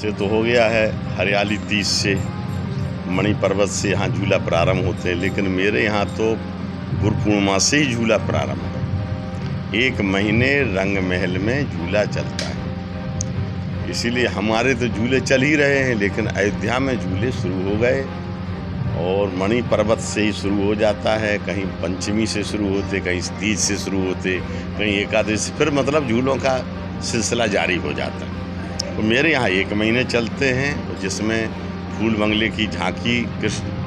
से तो हो गया है हरियाली तीज से, मणि पर्वत से यहाँ झूला प्रारंभ होते हैं, लेकिन मेरे यहाँ तो गुरु पूर्णिमा से ही झूला प्रारंभ है। 1 महीने रंग महल में झूला चलता है, इसीलिए हमारे तो झूले चल ही रहे हैं, लेकिन अयोध्या में झूले शुरू हो गए और मणि पर्वत से ही शुरू हो जाता है। कहीं पंचमी से शुरू होते, कहीं तीज से शुरू होते, कहीं एकादशी, फिर मतलब झूलों का सिलसिला जारी हो जाता है। तो मेरे यहाँ 1 महीने चलते हैं, जिसमें फूल बंगले की झांकी कृष्ण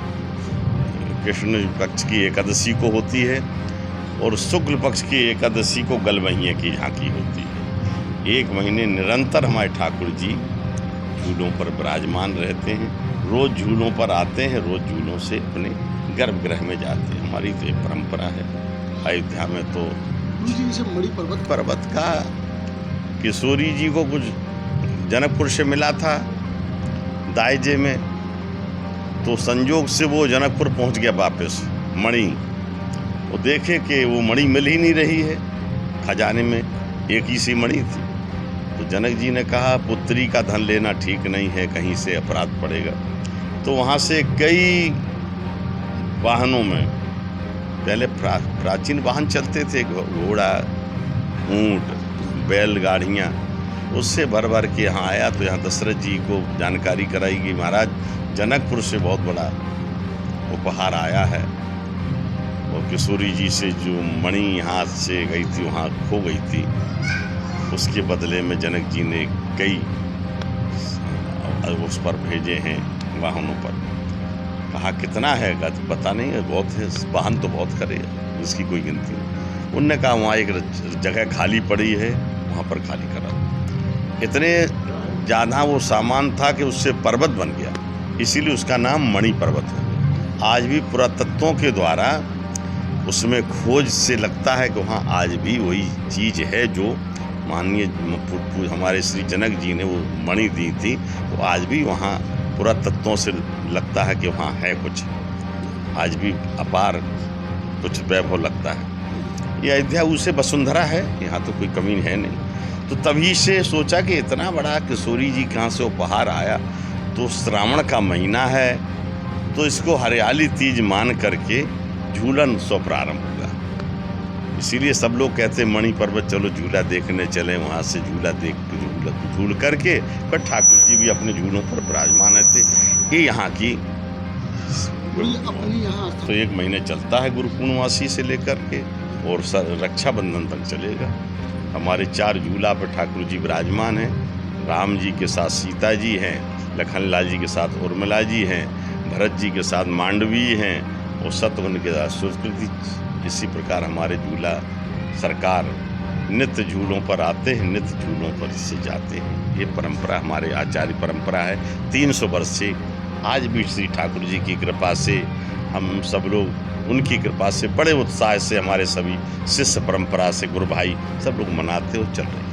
पक्ष की एकादशी को होती है और शुक्ल पक्ष की एकादशी को गलवहिये की झांकी होती है। 1 महीने निरंतर हमारे ठाकुर जी झूलों पर विराजमान रहते हैं, रोज़ झूलों पर आते हैं, रोज़ झूलों से अपने गर्भगृह में जाते हैं। हमारी तो ये परंपरा है। अयोध्या में तो मणि पर्वत का किशोरी जी को कुछ जनकपुर से मिला था दायजे में, तो संजोग से वो जनकपुर पहुंच गया वापस मणि। वो देखे कि वो मणि मिल ही नहीं रही है, खजाने में एक ही सी मणि थी। तो जनक जी ने कहा पुत्री का धन लेना ठीक नहीं है, कहीं से अपराध पड़ेगा। तो वहाँ से कई वाहनों में, पहले प्राचीन वाहन चलते थे, घोड़ा, ऊंट, बैलगाड़ियाँ, उससे भर भर के यहाँ आया। तो यहाँ दशरथ जी को जानकारी कराई कि महाराज जनकपुर से बहुत बड़ा उपहार आया है, और किशोरी जी से जो मणि यहाँ से गई थी, वहाँ खो गई थी, उसके बदले में जनक जी ने कई उस पर भेजे हैं वाहनों पर। कहा कितना है, पता नहीं है, बहुत है, वाहन तो बहुत खड़े हैं, इसकी कोई गिनती नहीं। उनने कहा वहाँ एक जगह खाली पड़ी है, वहाँ पर खाली करा। इतने ज़्यादा वो सामान था कि उससे पर्वत बन गया, इसीलिए उसका नाम मणि पर्वत है। आज भी पुरातत्वों के द्वारा उसमें खोज से लगता है कि वहाँ आज भी वही चीज़ है जो माननीय हमारे श्री जनक जी ने वो मणि दी थी। तो आज भी वहाँ पुरातत्वों से लगता है कि वहाँ है कुछ, आज भी अपार कुछ वैभव लगता है। ये अयोध्या उसे वसुंधरा है, यहाँ तो कोई कमी है नहीं। तो तभी से सोचा कि इतना बड़ा किशोरी जी कहाँ से उपहार आया, तो श्रावण का महीना है, तो इसको हरियाली तीज मान करके झूलन सो प्रारंभ होगा। इसीलिए सब लोग कहते हैं मणि पर्वत चलो झूला देखने चले, वहाँ से झूला देख झूल करके फिर ठाकुर जी भी अपने झूलों पर विराजमान रहते। ये यहाँ की तो 1 महीने चलता है गुरु पूर्णिमासी से लेकर के, और रक्षाबंधन तक चलेगा। हमारे 4 झूला पर ठाकुर जी विराजमान हैं। राम जी के साथ सीता जी हैं, लखन लाल जी के साथ उर्मिला जी हैं, भरत जी के साथ मांडवी हैं, और शत्रुघ्न के साथ सुकृति। इसी प्रकार हमारे झूला सरकार नित्य झूलों पर आते हैं, नित्य झूलों पर से जाते हैं। ये परंपरा हमारे आचार्य परंपरा है 300 वर्ष से। आज भी श्री ठाकुर जी की कृपा से हम सब लोग उनकी कृपा से बड़े उत्साह से हमारे सभी शिष्य परंपरा से गुरु भाई सब लोग मनाते और चल रहे हैं।